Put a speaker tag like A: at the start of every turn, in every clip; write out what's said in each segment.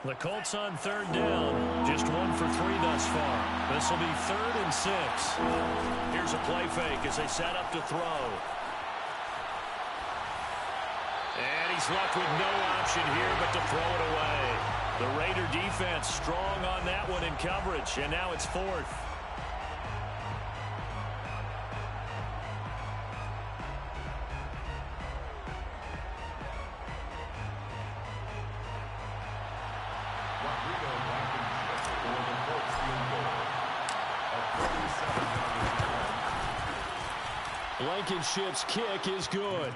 A: The Colts on third down. Just 1 for 3 thus far. This will be 3rd and 6. Here's a play fake as they set up to throw. And he's left with no option here but to throw it away. The Raider defense strong on that one in coverage, and now it's 4th. Blankenship's kick is good.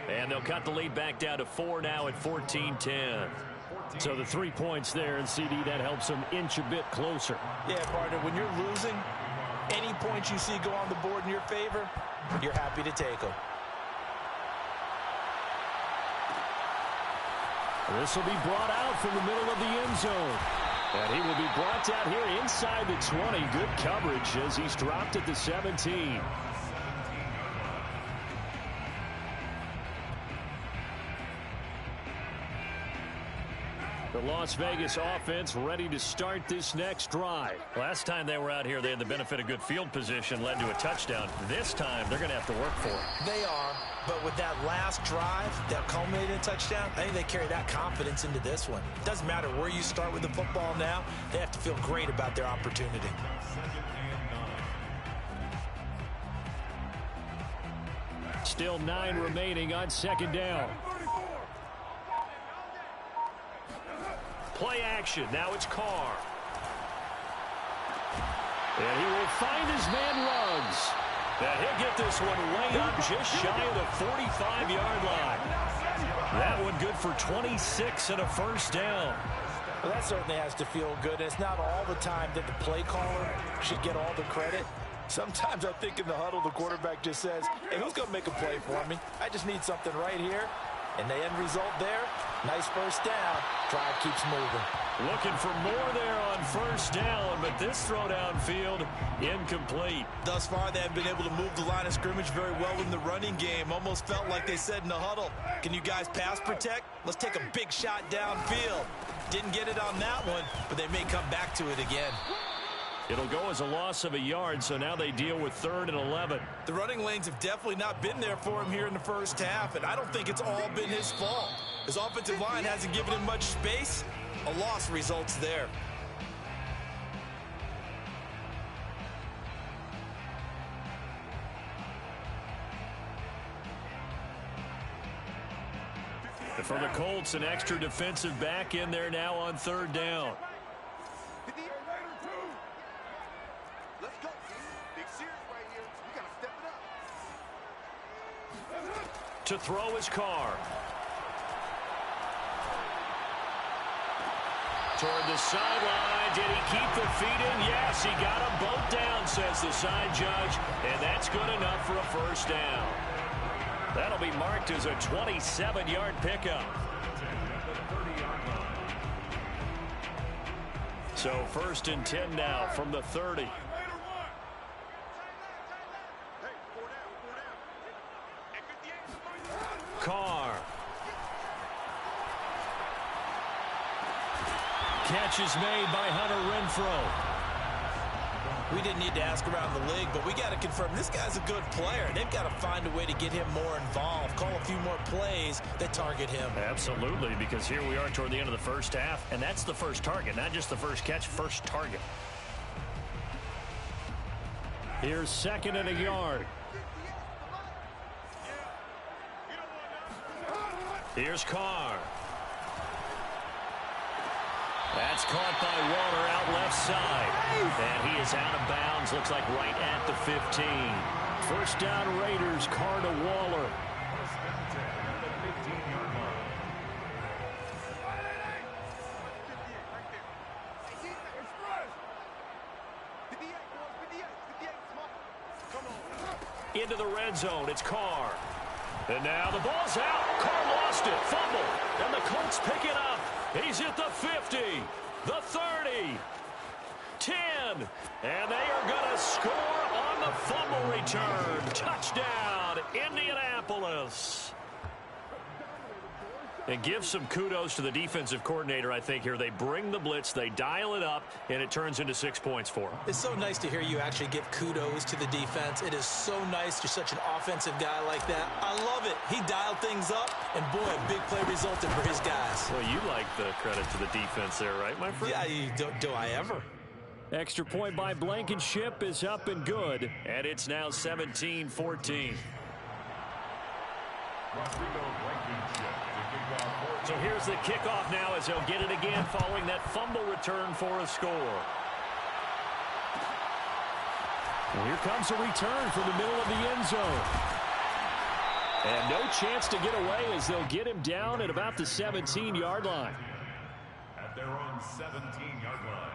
A: And they'll cut the lead back down to 4 now at 14-10. So the 3 points there, and CD, that helps them inch a bit closer.
B: Yeah, partner, when you're losing, any points you see go on the board in your favor, you're happy to take them.
A: This will be brought out from the middle of the end zone. And he will be brought down here inside the 20. Good coverage as he's dropped at the 17. The Las Vegas offense ready to start this next drive. Last time they were out here, they had the benefit of good field position, led to a touchdown. This time, they're going to have to work for it.
B: They are, but with that last drive that culminated in a touchdown, I think they carry that confidence into this one. Doesn't matter where you start with the football now, they have to feel great about their opportunity.
A: Still 9 remaining on 2nd down. Play action. Now it's Carr. And he will find his man Ruggs. And he'll get this one way up just shy of the 45-yard line. That one good for 26 and a first down.
B: Well, that certainly has to feel good. It's not all the time that the play caller should get all the credit. Sometimes I think in the huddle, the quarterback just says, hey, who's going to make a play for me? I just need something right here. And the end result there, nice first down. Drive keeps moving.
A: Looking for more there on first down, but this throw downfield incomplete.
B: Thus far, they have been able to move the line of scrimmage very well in the running game. Almost felt like they said in the huddle, can you guys pass protect? Let's take a big shot downfield. Didn't get it on that one, but they may come back to it again.
A: It'll go as a loss of a yard, so now they deal with 3rd and 11.
B: The running lanes have definitely not been there for him here in the first half, and I don't think it's all been his fault. His offensive line hasn't given him much space. A loss results there.
A: For the Colts, an extra defensive back in there now on 3rd down. To throw his Carr. Toward the sideline. Did he keep the feet in? Yes, he got them both down, says the side judge. And that's good enough for a first down. That'll be marked as a 27-yard pickup. So 1st and 10 now from the 30. Carr. Catch is made by Hunter Renfrow.
B: We didn't need to ask around the league, but we got to confirm this guy's a good player. They've got to find a way to get him more involved, call a few more plays that target him.
A: Absolutely, because here we are toward the end of the first half, and that's the first target, not just the first catch, first target. Here's 2nd and a yard. Here's Carr. That's caught by Waller out left side. And he is out of bounds, looks like right at the 15. First down Raiders, Carr to Waller. Into the red zone, it's Carr. And now the ball's out. Carr lost it, fumble. And the Colts pick it up. He's at the 50, the 30, 10. And they are going to score on the fumble return. Touchdown, Indianapolis. And give some kudos to the defensive coordinator, I think, here. They bring the blitz, they dial it up, and it turns into 6 points for them.
B: It's so nice to hear you actually give kudos to the defense. It is so nice. You're such an offensive guy like that. I love it. He dialed things up, and boy, a big play resulted for his guys.
A: Well, you like the credit to the defense there, right, my friend?
B: Yeah, do I ever?
A: Extra point by Blankenship is up and good, and it's now 17-14. So here's the kickoff now as they'll get it again following that fumble return for a score. And here comes a return from the middle of the end zone. And no chance to get away as they'll get him down at about the 17-yard line.
C: At their own 17-yard line.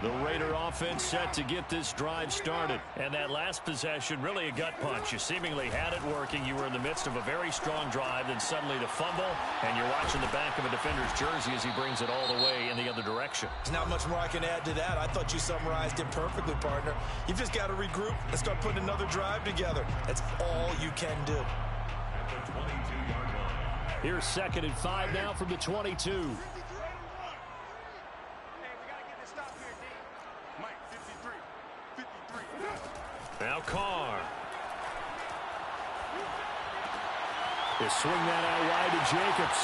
A: The Raider offense set to get this drive started. And that last possession, really a gut punch. You seemingly had it working. You were in the midst of a very strong drive, then suddenly the fumble, and you're watching the back of a defender's jersey as he brings it all the way in the other direction.
B: There's not much more I can add to that. I thought you summarized it perfectly, partner. You've just got to regroup and start putting another drive together. That's all you can do.
C: At the 22-yard line.
A: Here's 2nd and 5 now from the 22. Now Carr. They swing that out wide to Jacobs.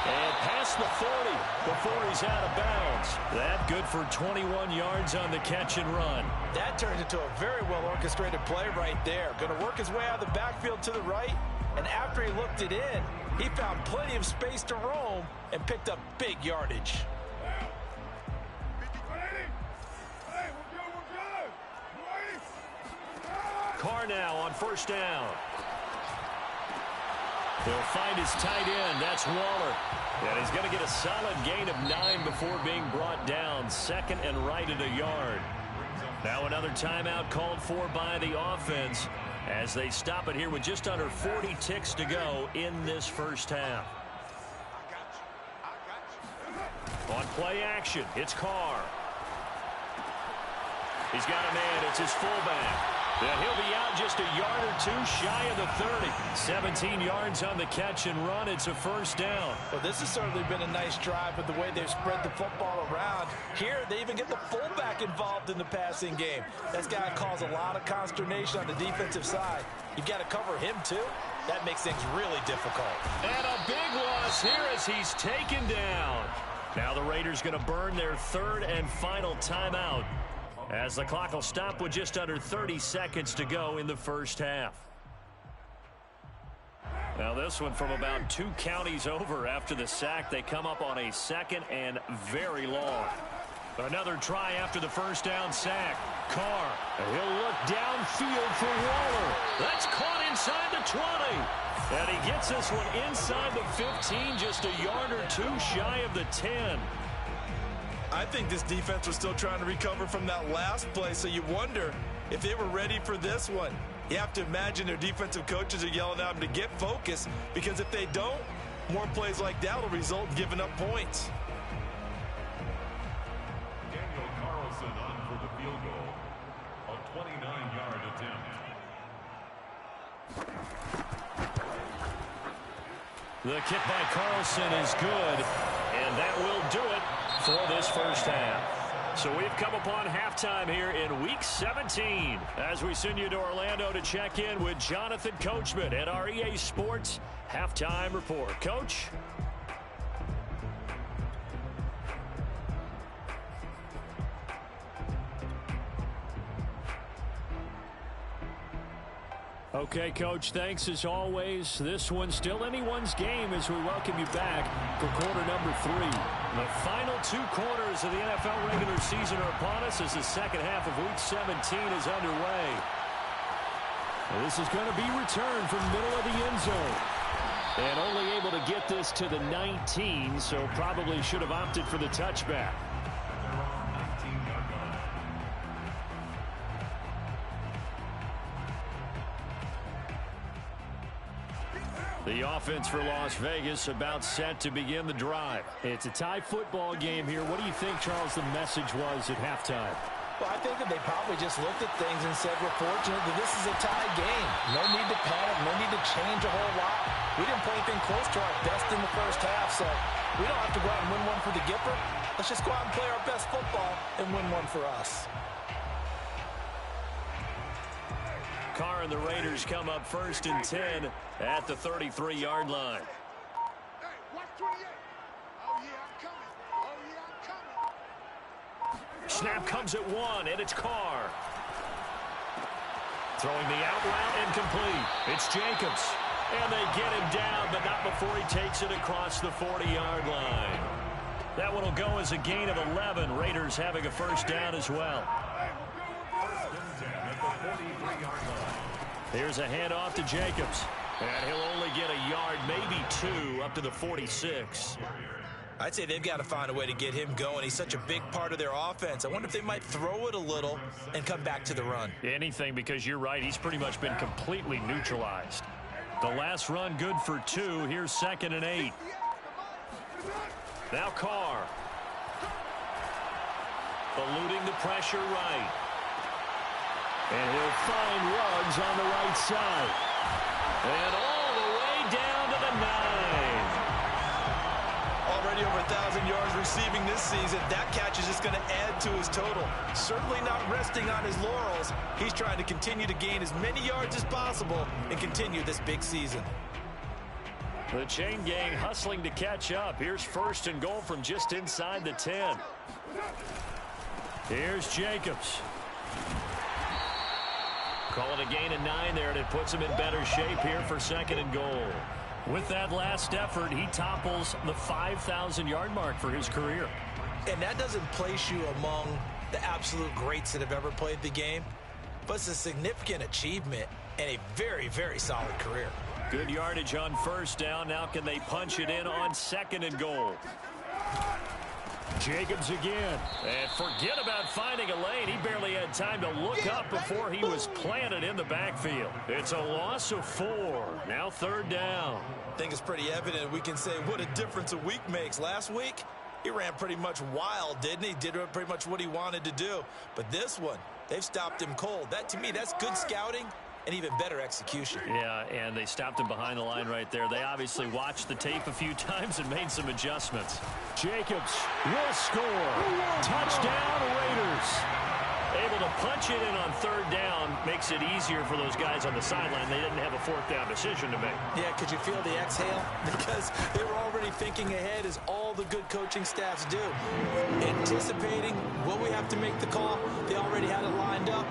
A: And past the 40 before he's out of bounds. That good for 21 yards on the catch and run.
B: That turned into a very well-orchestrated play right there. Going to work his way out of the backfield to the right. And after he looked it in, he found plenty of space to roam and picked up big yardage.
A: Carr now on 1st down. He'll find his tight end. That's Waller. And he's going to get a solid gain of 9 before being brought down. 2nd and right at a yard. Now another timeout called for by the offense as they stop it here with just under 40 ticks to go in this first half. On play action, it's Carr. He's got a man. It's his fullback. And he'll be out just a yard or 2 shy of the 30. 17 yards on the catch and run. It's a 1st down.
B: Well, this has certainly been a nice drive with the way they've spread the football around. Here, they even get the fullback involved in the passing game. That's got to cause a lot of consternation on the defensive side. You've got to cover him, too. That makes things really difficult.
A: And a big loss here as he's taken down. Now the Raiders going to burn their 3rd and final timeout, as the clock will stop with just under 30 seconds to go in the first half. Now this one from about 2 counties over after the sack. They come up on a 2nd and very long. Another try after the 1st down sack. Carr. He'll look downfield for Waller. That's caught inside the 20. And he gets this one inside the 15, just a yard or 2 shy of the 10.
B: I think this defense was still trying to recover from that last play, so you wonder if they were ready for this one. You have to imagine their defensive coaches are yelling at them to get focused, because if they don't, more plays like that will result in giving up points.
C: Daniel Carlson on for the field goal. A 29-yard attempt.
A: The kick by Carlson is good, and that will do it for this first half. So we've come upon halftime here in Week 17 as we send you to Orlando to check in with Jonathan Coachman at our EA Sports Halftime Report. Coach? Okay, Coach, thanks as always. This one's still anyone's game as we welcome you back for quarter number 3. The final 2 quarters of the NFL regular season are upon us as the second half of Week 17 is underway. This is going to be returned from the middle of the end zone. And only able to get this to the 19, so probably should have opted for the touchback. The offense for Las Vegas about set to begin the drive. It's a tie football game here. What do you think, Charles, the message was at halftime?
B: Well, I think that they probably just looked at things and said, we're fortunate that this is a tie game. No need to panic, no need to change a whole lot. We didn't play anything close to our best in the first half, so we don't have to go out and win one for the Gipper. Let's just go out and play our best football and win one for us.
A: Carr and the Raiders come up 1st and 10 at the 33-yard line.
D: Hey, watch 28. Oh, yeah, I'm coming. Oh, yeah, I'm coming.
A: Snap comes at 1, and it's Carr. Throwing the out route incomplete. It's Jacobs. And they get him down, but not before he takes it across the 40-yard line. That one will go as a gain of 11. Raiders having a first down as well. Here's a handoff to Jacobs. And he'll only get a yard, maybe 2, up to the 46.
B: I'd say they've got to find a way to get him going. He's such a big part of their offense. I wonder if they might throw it a little and come back to the run.
A: Anything, because you're right. He's pretty much been completely neutralized. The last run good for 2. Here's 2nd and 8. Now Carr. Eluding the pressure right. And he'll find Ruggs on the right side. And all the way down to the 9.
B: Already over 1,000 yards receiving this season. That catch is just going to add to his total. Certainly not resting on his laurels. He's trying to continue to gain as many yards as possible and continue this big season.
A: The chain gang hustling to catch up. Here's 1st and goal from just inside the 10. Here's Jacobs. Call it a gain of 9 there, and it puts him in better shape here for 2nd and goal. With that last effort, he topples the 5,000-yard mark for his career.
B: And that doesn't place you among the absolute greats that have ever played the game, but it's a significant achievement and a very, very solid career.
A: Good yardage on 1st down. Now can they punch it in on 2nd and goal? Jacobs again. And forget about finding a lane. He barely had time to look up before he was planted in the backfield. It's a loss of 4. Now 3rd down.
B: I think it's pretty evident. We can say what a difference a week makes. Last week, he ran pretty much wild, didn't he? Did pretty much what he wanted to do. But this one, they've stopped him cold. That, to me, that's good scouting and even better execution.
A: Yeah, and they stopped him behind the line right there. They obviously watched the tape a few times and made some adjustments. Jacobs will score. Touchdown, Raiders. Able to punch it in on 3rd down makes it easier for those guys on the sideline. They didn't have a 4th down decision to make.
B: Yeah, could you feel the exhale? Because they were already thinking ahead, as all the good coaching staffs do. Anticipating, will we have to make the call? They already had it lined up.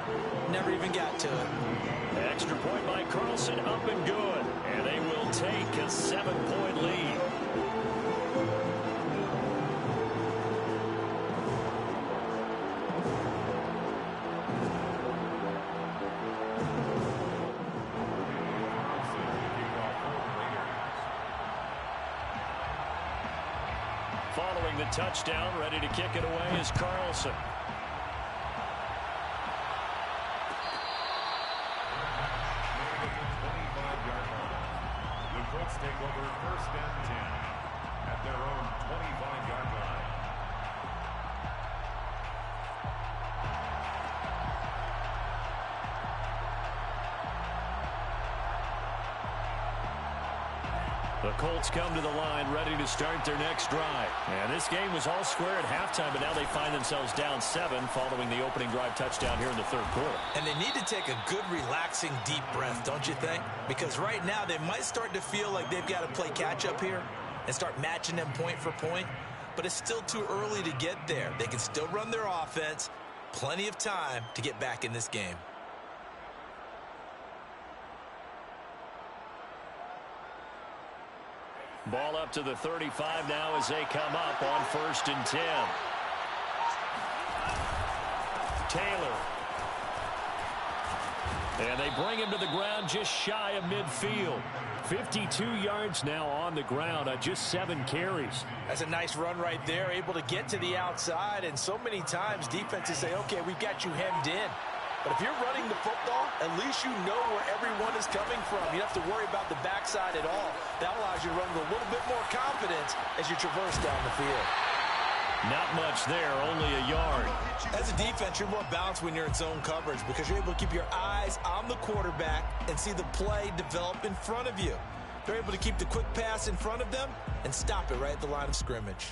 B: Never even got to it.
A: Extra point by Carlson, up and good. And they will take a 7-point lead. Following the touchdown, ready to kick it away is Carlson.
C: Colts take over 1st and 10 at their own 25-yard line.
A: The Colts come to the line ready to start their next drive. And this game was all square at halftime, but now they find themselves down 7 following the opening drive touchdown here in the 3rd quarter.
B: And they need to take a good, relaxing, deep breath, don't you think? Because right now they might start to feel like they've got to play catch-up here and start matching them point for point. But it's still too early to get there. They can still run their offense. Plenty of time to get back in this game.
A: Ball up to the 35 now as they come up on 1st and 10. Taylor. And they bring him to the ground just shy of midfield. 52 yards now on the ground on just 7 carries.
B: That's a nice run right there, able to get to the outside. And so many times defenses say, okay, we've got you hemmed in. But if you're running the football, at least you know where everyone is coming from. You don't have to worry about the backside at all. That allows you to run with a little bit more confidence as you traverse down the field.
A: Not much there, only a yard.
B: As a defense, you're more balanced when you're in zone coverage because you're able to keep your eyes on the quarterback and see the play develop in front of you. They're able to keep the quick pass in front of them and stop it right at the line of scrimmage.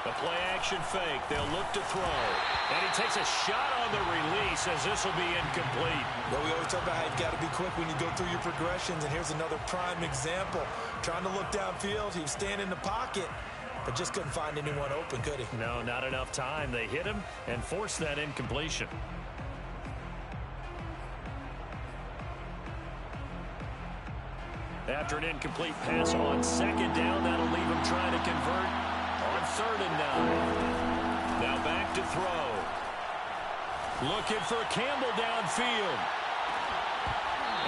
A: The play-action fake. They'll look to throw. And he takes a shot on the release as this will be incomplete.
B: Well, we always talk about how you've got to be quick when you go through your progressions, and here's another prime example. Trying to look downfield, he was standing in the pocket, but just couldn't find anyone open, could he?
A: No, not enough time. They hit him and forced that incompletion. After an incomplete pass on second down, that'll leave him trying to convert on 3rd and 9. Now back to throw. Looking for Campbell downfield.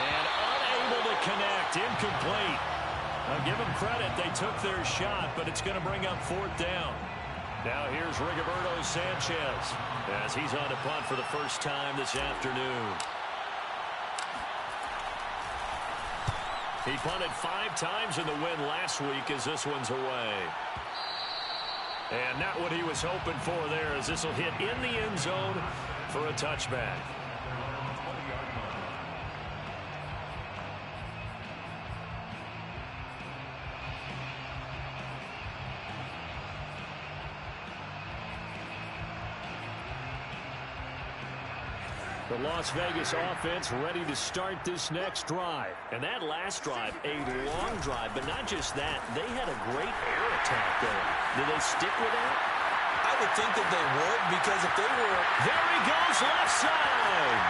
A: And unable to connect. Incomplete. I'll give them credit. They took their shot, but it's going to bring up 4th down. Now here's Rigoberto Sanchez as he's on to punt for the first time this afternoon. He punted 5 times in the win last week as this one's away. And not what he was hoping for there as this will hit in the end zone for a touchback. The Las Vegas offense ready to start this next drive. And that last drive, a long drive, but not just that. They had a great air attack going. Did they stick with that?
B: I would think that they would, because if they were...
A: There he goes, left side.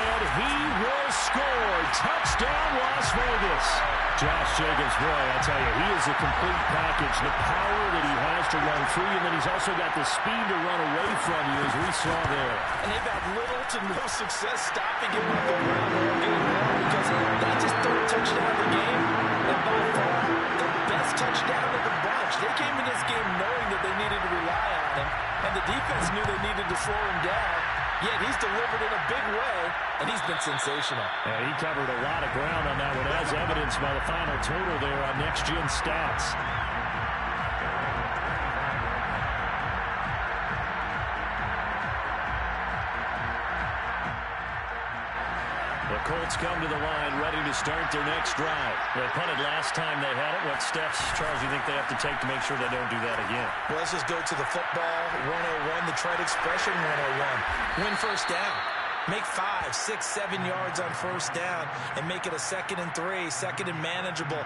A: And he will score. Touchdown, Las Vegas. Josh Jacobs, boy, I tell you, he is a complete package. The power that he has to run free, and then he's also got the speed to run away from you, as we saw there.
B: And they've had little to no success stopping him on the ground all game long, because they just third touchdown of the game, and by far the best touchdown of the bunch. They came in this game knowing that they needed to rely on him, and the defense knew they needed to slow him down. Yet he's delivered in a big way, and he's been sensational.
A: Yeah, he covered a lot of ground on that one, as evidenced by the final total there on Next Gen Stats. The Colts come to the line, ready to start their next drive. They punted last time they had it. What steps, Charles, do you think they have to take to make sure they don't do that again?
B: Well, let's just go to the football 101, the trade expression 101. Win first down. Make 5, 6, 7 yards on first down and make it a 2nd and 3, 2nd and manageable.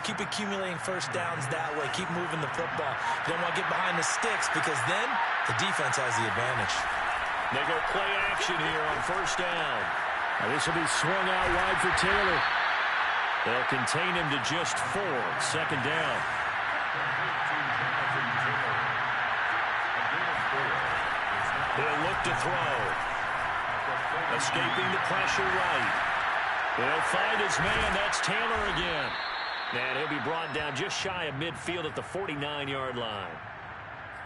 B: Keep accumulating first downs that way. Keep moving the football. You don't want to get behind the sticks, because then the defense has the advantage.
A: They go play action here on first down. Now this will be swung out wide for Taylor. They'll contain him to just 4. 2nd down. He'll look to throw. Escaping the pressure right. He'll find his man. That's Taylor again. And he'll be brought down just shy of midfield at the 49-yard line.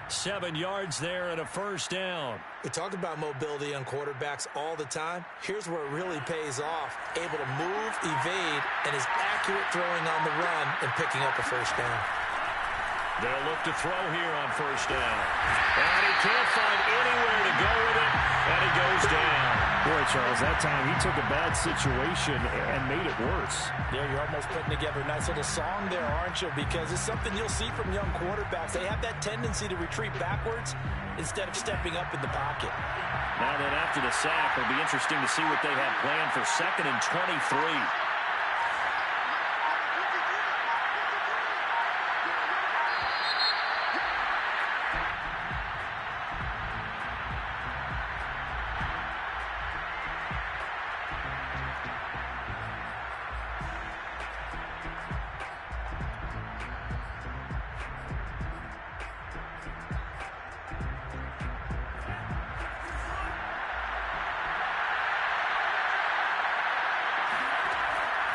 A: 7 yards there and a first down.
B: We talk about mobility on quarterbacks all the time. Here's where it really pays off. Able to move, evade, and is accurate throwing on the run and picking up a first down.
A: They'll look to throw here on first down. And he can't find anywhere to go with it, and he goes down. Boy, Charles, that time he took a bad situation and made it worse.
B: Yeah, you're almost putting together a nice little song there, aren't you? Because it's something you'll see from young quarterbacks. They have that tendency to retreat backwards instead of stepping up in the pocket.
A: Now then, after the sack, it'll be interesting to see what they have planned for 2nd and 23.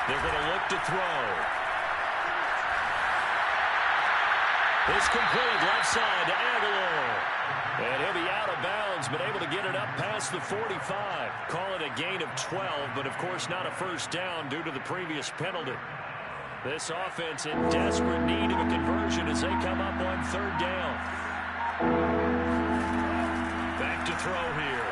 A: They're going to look to throw. It's complete, left side to Aguilar. And he'll be out of bounds, but able to get it up past the 45. Call it a gain of 12, but of course not a first down due to the previous penalty. This offense in desperate need of a conversion as they come up on third down. Back to throw here.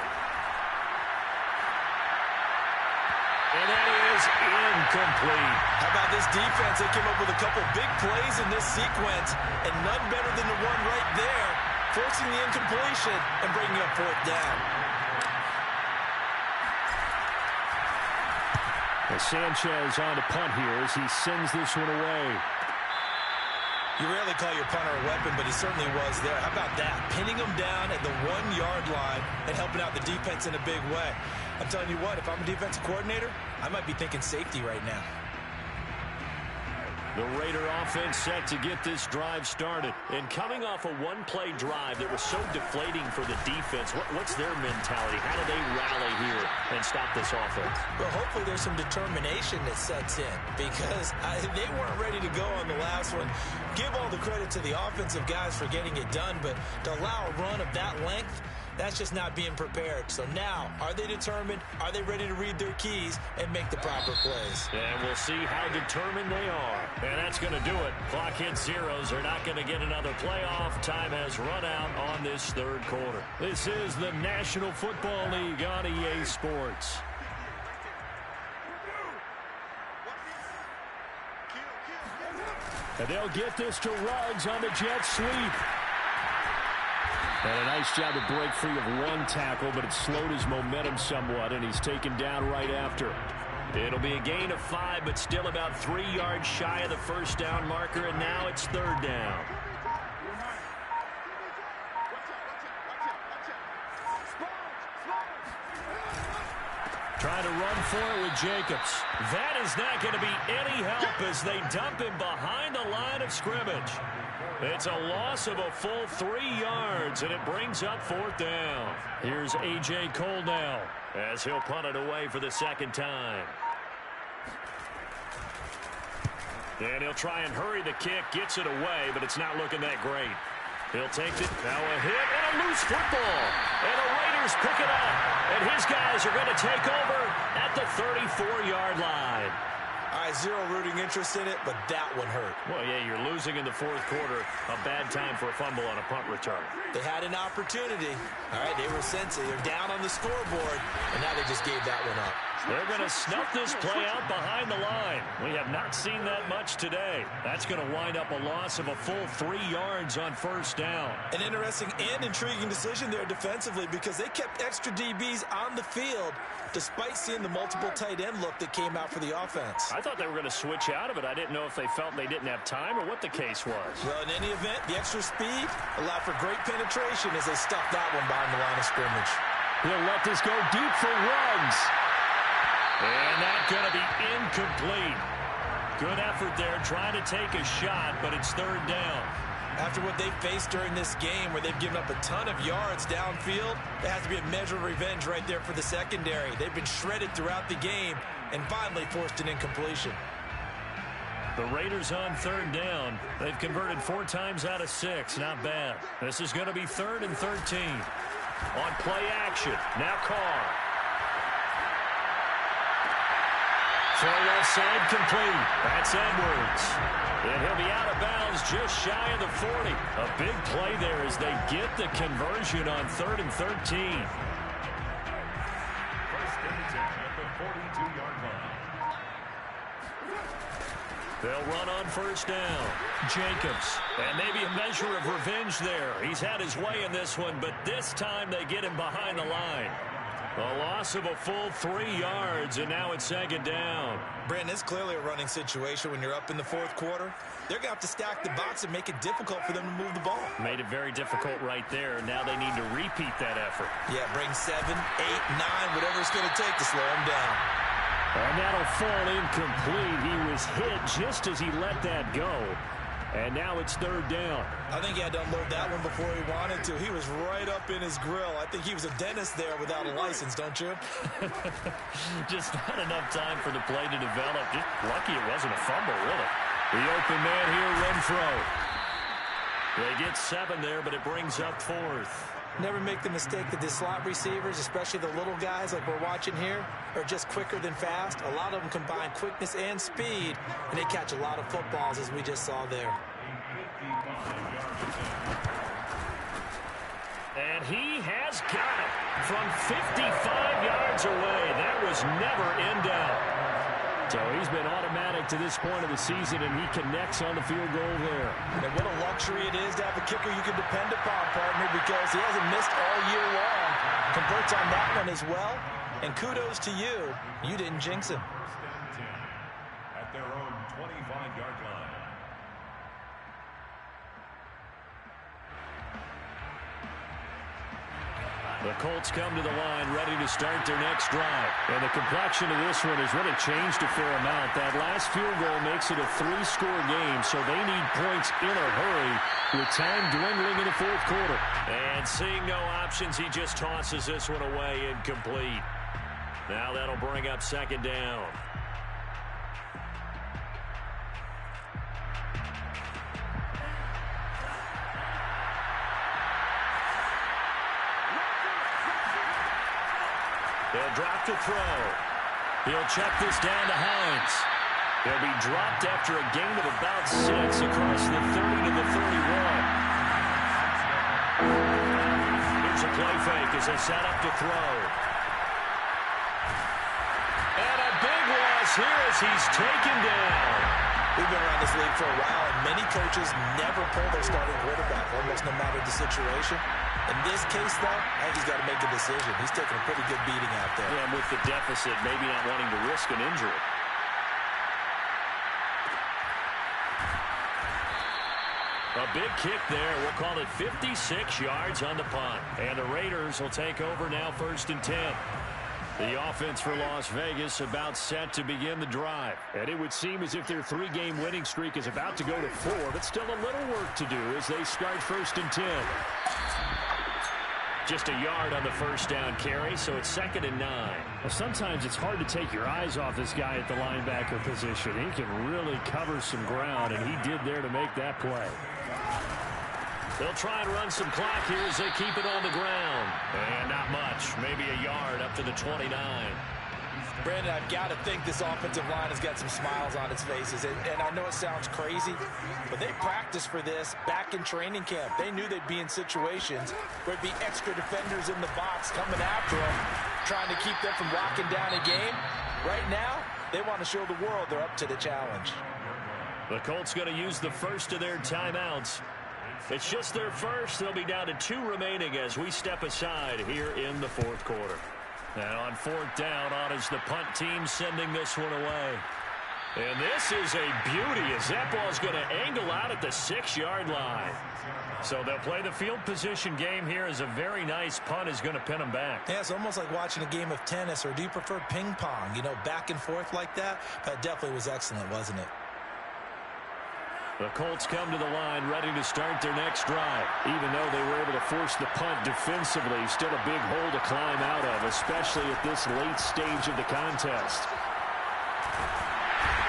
A: And that is incomplete.
B: How about this defense? They came up with a couple big plays in this sequence, and none better than the one right there, forcing the incompletion and bringing up fourth down.
A: And Sanchez on to punt here as he sends this one away.
B: You rarely call your punter a weapon, but he certainly was there. How about that? Pinning him down at the 1-yard line and helping out the defense in a big way. I'm telling you what, if I'm a defensive coordinator, I might be thinking safety right now.
A: The Raider offense set to get this drive started. And coming off a one-play drive that was so deflating for the defense, what's their mentality? How do they rally here and stop this offense?
B: Well, hopefully there's some determination that sets in because they weren't ready to go on the last one. Give all the credit to the offensive guys for getting it done, but to allow a run of that length, that's just not being prepared. So now, are they determined? Are they ready to read their keys and make the proper plays?
A: And we'll see how determined they are. And that's going to do it. Clock hits zeros. They're not going to get another playoff. Time has run out on this third quarter. This is the National Football League on EA Sports. And they'll get this to Ruggs on the jet sweep. And a nice job to break free of one tackle, but it slowed his momentum somewhat, and he's taken down right after. It'll be a gain of 5, but still about 3 yards shy of the first down marker, and now it's third down. Trying to run for it with Jacobs. That is not going to be any help as they dump him behind the line of scrimmage. It's a loss of a full 3 yards, and it brings up fourth down. Here's A.J. Cole now as he'll punt it away for the second time. And he'll try and hurry the kick, gets it away, but it's not looking that great. He'll take it. Now a hit and a loose football. And the Raiders pick it up. And his guys are going to take over at the 34-yard line.
B: All right, zero rooting interest in it, but that one hurt.
A: Well, yeah, you're losing in the fourth quarter. A bad time for a fumble on a punt return.
B: They had an opportunity. All right, they were sensitive. They're down on the scoreboard, and now they just gave that one up.
A: They're going to snuff this play out behind the line. We have not seen that much today. That's going to wind up a loss of a full 3 yards on first down.
B: An interesting and intriguing decision there defensively because they kept extra DBs on the field despite seeing the multiple tight end look that came out for the offense.
A: I thought they were going to switch out of it. I didn't know if they felt they didn't have time or what the case was.
B: Well, in any event, the extra speed allowed for great penetration as they stuffed that one behind the line of scrimmage.
A: He'll let this go deep for Ruggs. And that's going to be incomplete. Good effort there trying to take a shot, but it's third down.
B: After what they faced during this game where they've given up a ton of yards downfield, there has to be a measure of revenge right there for the secondary. They've been shredded throughout the game and finally forced an incompletion.
A: The Raiders on third down. They've converted 4 times out of 6. Not bad. This is going to be 3rd and 13. On play action. Now Carr. Throw left side complete. That's Edwards. And he'll be out of bounds just shy of the 40. A big play there as they get the conversion on 3rd and 13.
C: First and 10 at the 42-yard line.
A: They'll run on first down. Jacobs. And maybe a measure of revenge there. He's had his way in this one, but this time they get him behind the line. A loss of a full 3 yards, and now it's second down.
B: Brandon, it's clearly a running situation when you're up in the fourth quarter. They're going to have to stack the box and make it difficult for them to move the ball.
A: Made it very difficult right there. Now they need to repeat that effort.
B: Yeah, bring 7, 8, 9, whatever it's going to take to slow him down.
A: And that'll fall incomplete. He was hit just as he let that go. And now it's third down.
B: I think he had to unload that one before he wanted to. He was right up in his grill. I think he was a dentist there without a license, don't you?
A: Just not enough time for the play to develop. Just lucky it wasn't a fumble, really. The open man here, Renfro. They get 7 there, but it brings up 4th.
B: Never make the mistake that the slot receivers, especially the little guys like we're watching here, are just quicker than fast. A lot of them combine quickness and speed, and they catch a lot of footballs, as we just saw there.
A: And he has got it from 55 yards away. That was never in doubt. So he's been automatic to this point of the season, and he connects on the field goal there.
B: And what a luxury it is to have a kicker you can depend upon, partner, because he hasn't missed all year long. Converts on that one as well. And kudos to you. You didn't jinx him.
C: At their own 25-yard line.
A: The Colts come to the line ready to start their next drive. And the complexion of this one has really changed a fair amount. That last field goal makes it a 3-score game, so they need points in a hurry with time dwindling in the fourth quarter. And seeing no options, he just tosses this one away incomplete. Now that'll bring up second down. They'll drop to throw. He'll check this down to Hines. He'll be dropped after a gain of about 6 across the 30 to the 31. Here's a play fake as they set up to throw. And a big loss here as he's taken down.
B: We've been around this league for a while, and many coaches never pull their starting quarterback, almost no matter the situation. In this case, though, I think he's got to make a decision. He's taking a pretty good beating out there.
A: Yeah, and with the deficit, maybe not wanting to risk an injury. A big kick there. We'll call it 56 yards on the punt. And the Raiders will take over now, 1st and 10. The offense for Las Vegas about set to begin the drive. And it would seem as if their 3-game winning streak is about to go to 4, but still a little work to do as they start 1st and 10. Just a yard on the first down carry, so it's 2nd and 9. Well, sometimes it's hard to take your eyes off this guy at the linebacker position. He can really cover some ground, and he did there to make that play. They'll try and run some clock here as they keep it on the ground. And not much, maybe a yard up to the 29.
B: Brandon, I've got to think this offensive line has got some smiles on its faces. And I know it sounds crazy, but they practiced for this back in training camp. They knew they'd be in situations where there'd be extra defenders in the box coming after them, trying to keep them from locking down a game. Right now, they want to show the world they're up to the challenge.
A: The Colts going to use the first of their timeouts. It's just their first. They'll be down to 2 remaining as we step aside here in the fourth quarter. And on 4th down, on is the punt team sending this one away. And this is a beauty as that ball's going to angle out at the 6-yard line. So they'll play the field position game here as a very nice punt is going to pin them back.
B: Yeah, it's almost like watching a game of tennis, or do you prefer ping pong? You know, back and forth like that? That definitely was excellent, wasn't it?
A: The Colts come to the line ready to start their next drive. Even though they were able to force the punt defensively, still a big hole to climb out of, especially at this late stage of the contest.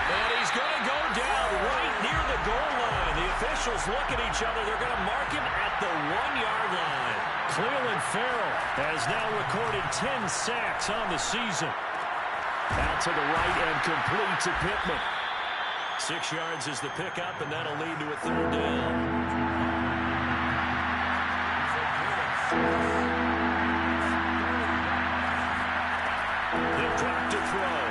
A: And he's going to go down right near the goal line. The officials look at each other. They're going to mark him at the 1-yard line. Cleveland Farrell has now recorded 10 sacks on the season. Out to the right and complete to Pittman. 6 yards is the pickup, and that'll lead to a 3rd down. They'll drop to throw.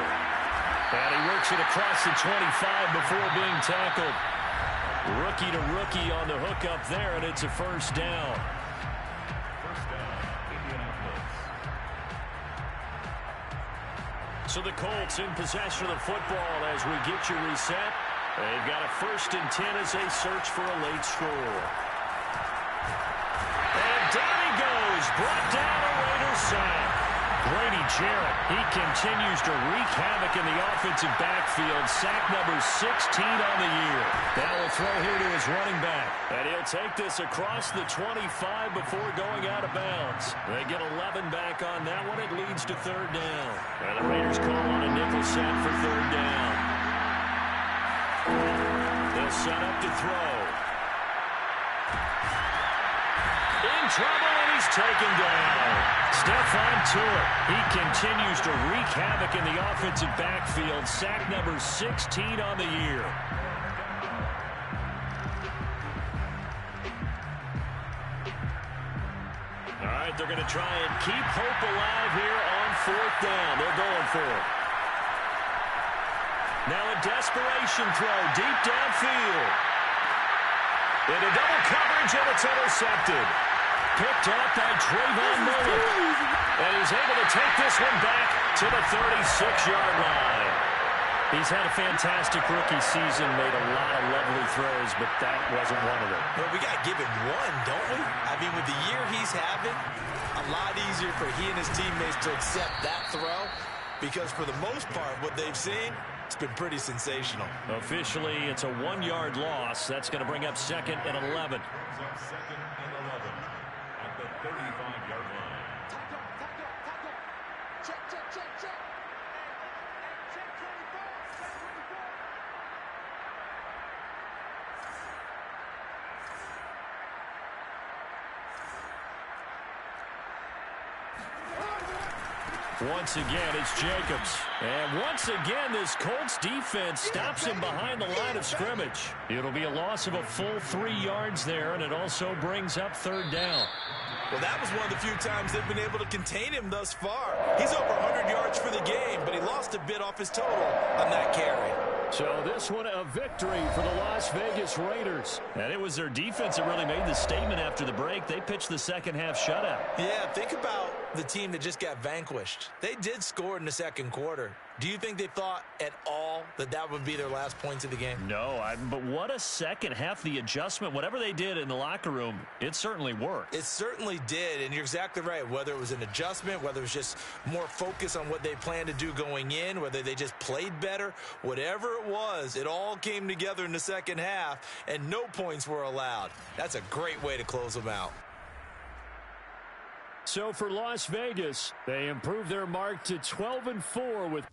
A: And he works it across the 25 before being tackled. Rookie to rookie on the hook up there, and it's a 1st down. So the Colts in possession of the football as we get you reset. They've got a 1st and 10 as they search for a late score. And down he goes. Brought down a Raiders sack. Grady Jarrett, he continues to wreak havoc in the offensive backfield. Sack number 16 on the year. Now will throw here to his running back. And he'll take this across the 25 before going out of bounds. They get 11 back on that one. It leads to 3rd down. And the Raiders call on a nickel set for 3rd down. They'll set up to throw. In trouble, and he's taken down. Stephon Tuitt, he continues to wreak havoc in the offensive backfield. Sack number 16 on the year. All right, they're going to try and keep hope alive here on 4th down. They're going for it. Now a desperation throw deep downfield. Into double coverage, and it's intercepted. Picked up by Trayvon Mullen. And he's able to take this one back to the 36-yard line. He's had a fantastic rookie season, made a lot of lovely throws, but that wasn't one of them.
B: Well, we got to give him one, don't we? I mean, with the year he's having, a lot easier for he and his teammates to accept that throw, because for the most part, what they've seen, it's been pretty sensational.
A: Officially, it's a 1-yard loss. That's going to bring up 2nd and 11.
C: Second and 11 at the 35-yard line.
D: Check, check, check, check. Check 24. Check 24.
A: Once again, it's Jacobs. And once again, this Colts defense stops him behind the line of scrimmage. It'll be a loss of a full 3 yards there, and it also brings up 3rd down.
B: Well, that was one of the few times they've been able to contain him thus far. He's over 100 yards for the game, but he lost a bit off his total on that carry.
A: So this one a victory for the Las Vegas Raiders. And it was their defense that really made the statement after the break. They pitched the second-half shutout.
B: Yeah, think about the team that just got vanquished. They did score in the second quarter. Do you think they thought at all that that would be their last points of the game?
A: No, but what a second half. The adjustment, whatever they did in the locker room, it certainly worked.
B: It certainly did, and you're exactly right. Whether it was an adjustment, whether it was just more focus on what they planned to do going in, whether they just played better, whatever it was, it all came together in the second half, and no points were allowed. That's a great way to close them out.
A: So for Las Vegas, they improved their mark to 12-4 with